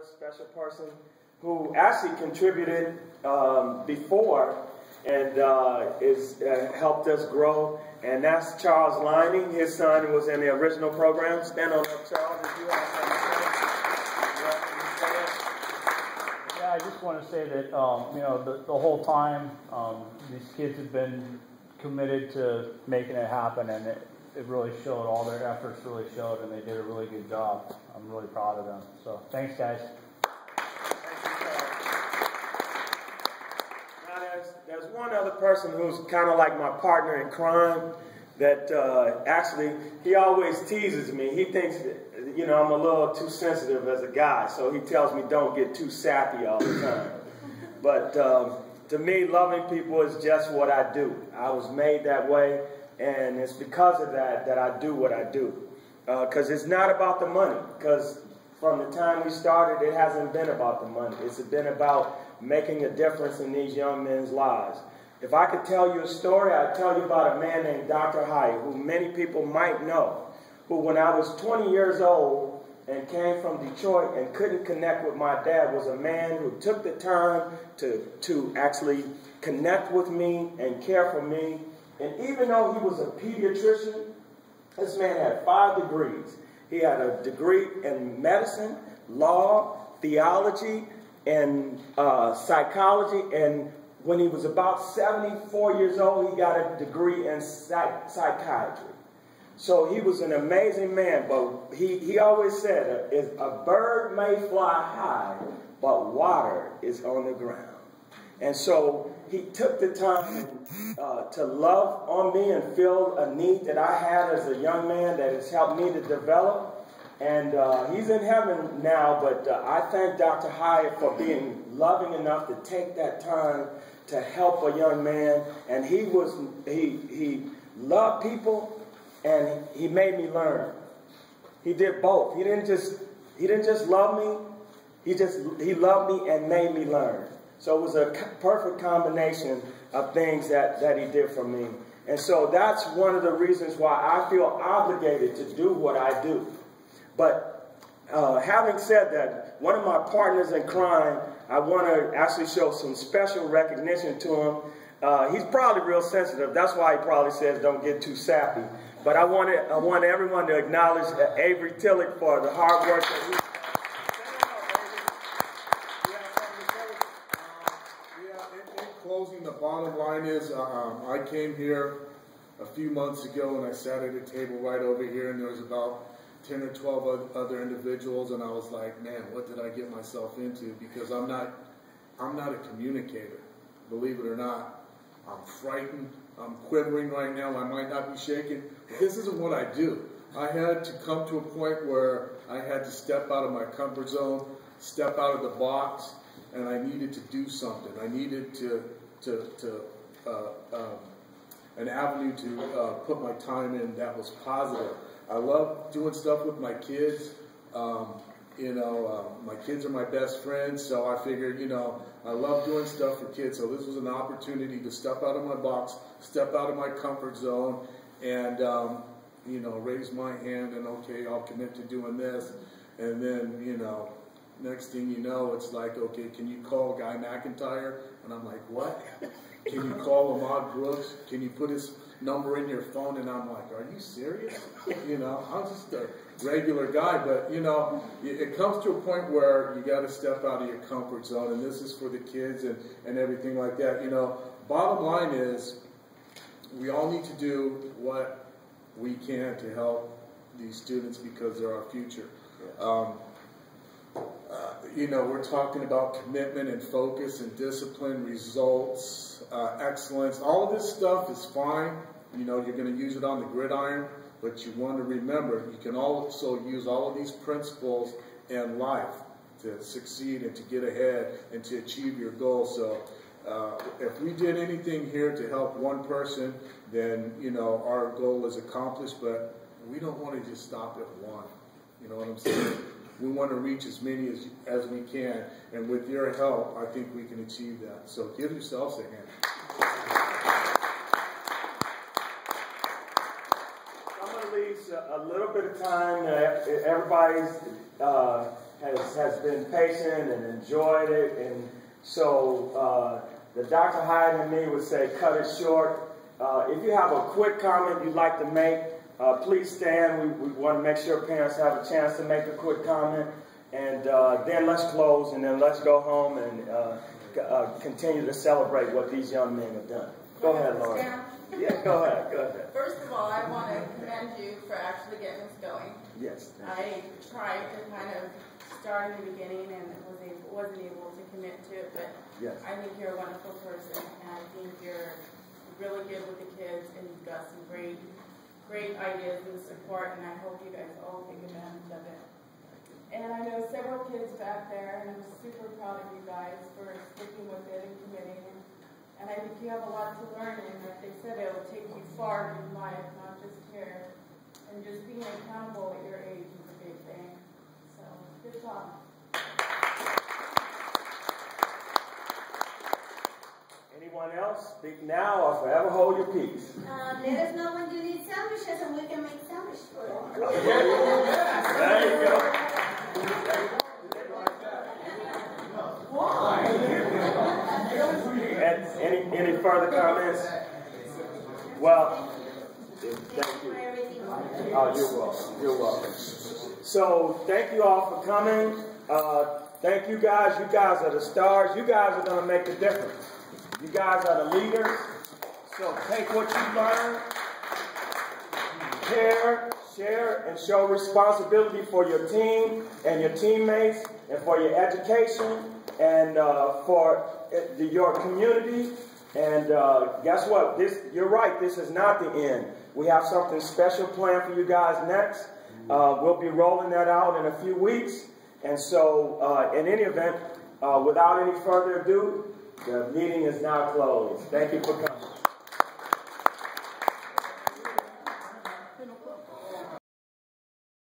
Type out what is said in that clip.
another special person who actually contributed before and helped us grow, and that's Charles Liney. His son was in the original program. Stand on up, Charles, if you have something to say. Yeah, I just want to say that the whole time these kids have been committed to making it happen, and it really showed. All their efforts really showed, and they did a really good job. I'm really proud of them. So thanks, guys. Now, there's one other person who's kind of like my partner in crime that actually, he always teases me. He thinks that, I'm a little too sensitive as a guy, so he tells me don't get too sappy all the time. But to me, loving people is just what I do. I was made that way, and it's because of that that I do what I do. Because it's not about the money. Because from the time we started, it hasn't been about the money. It's been about making a difference in these young men's lives. If I could tell you a story, I'd tell you about a man named Dr. Hyatt, who many people might know, who when I was 20 years old and came from Detroit and couldn't connect with my dad, was a man who took the time to actually connect with me and care for me. And even though he was a pediatrician, this man had 5 degrees. He had a degree in medicine, law, theology, and psychology. And when he was about 74 years old, he got a degree in psychiatry. So he was an amazing man, but he always said, a bird may fly high, but water is on the ground. And so he took the time to love on me and fill a need that I had as a young man that has helped me to develop. And he's in heaven now, but I thank Dr. Hyatt for being loving enough to take that time to help a young man. And he loved people, and he made me learn. He did both. He didn't just love me. He loved me and made me learn. So it was a perfect combination of things that he did for me. And so that's one of the reasons why I feel obligated to do what I do. But having said that, one of my partners in crime, I want to actually show some special recognition to him. He's probably real sensitive. That's why he probably says don't get too sappy. But I want everyone to acknowledge Avery Tillich for the hard work that he's closing, the bottom line is I came here a few months ago and I sat at a table right over here, and there was about 10 or 12 other individuals, and I was like, man, what did I get myself into? Because I'm not a communicator, believe it or not. I'm frightened. I'm quivering right now. I might not be shaking. But this isn't what I do. I had to come to a point where I had to step out of my comfort zone, step out of the box, and I needed to do something. I needed an avenue to put my time in that was positive. I love doing stuff with my kids. My kids are my best friends, so I figured, I love doing stuff for kids. So this was an opportunity to step out of my box, step out of my comfort zone, and raise my hand and okay, I'll commit to doing this. And then, next thing you know, it's like, okay, can you call Guy McIntyre? And I'm like, what? Can you call Ahmad Brooks? Can you put his number in your phone? And I'm like, are you serious? I'm just a regular guy, but it comes to a point where you got to step out of your comfort zone, and this is for the kids and everything like that. Bottom line is, we all need to do what we can to help these students because they're our future. We're talking about commitment and focus and discipline, results, excellence. All of this stuff is fine. You're going to use it on the gridiron, but you want to remember you can also use all of these principles in life to succeed and to get ahead and to achieve your goals. So if we did anything here to help one person, then our goal is accomplished, but we don't want to just stop at one. You know what I'm saying? We want to reach as many as we can, and with your help, I think we can achieve that. So give yourselves a hand. I'm going to leave a little bit of time. Everybody's has been patient and enjoyed it. And so the Dr. Hyde and me would say cut it short. If you have a quick comment you'd like to make, please stand. We want to make sure parents have a chance to make a quick comment. And then let's close, and then let's go home and continue to celebrate what these young men have done. Go ahead, Lauren. Yeah, go ahead. First of all, I want to commend you for actually getting us going. Yes. I tried to kind of start in the beginning and wasn't able to commit to it, but yes. I think you're a wonderful person, and I think you're really good with the kids, and you've got some great ideas and support, and I hope you guys all take advantage of it. And I know several kids back there, and I'm super proud of you guys for sticking with it and committing. And I think you have a lot to learn, and like they said, it will take you far in life, not just here. And just being accountable at your age is a big thing. So, good job. Anyone else? Speak now or forever hold your peace. Let us know when you need sandwiches and we can make sandwiches for you. There you go. And any further comments? Well, thank you. Oh, you're welcome. You're welcome. So, thank you all for coming. Thank you guys. You guys are the stars. You guys are going to make the difference. You guys are the leaders. So, take what you learn, share, and show responsibility for your team and your teammates, and for your education, and for your community. And guess what? You're right. This is not the end. We have something special planned for you guys next. We'll be rolling that out in a few weeks. And so, in any event, without any further ado, the meeting is now closed. Thank you for coming.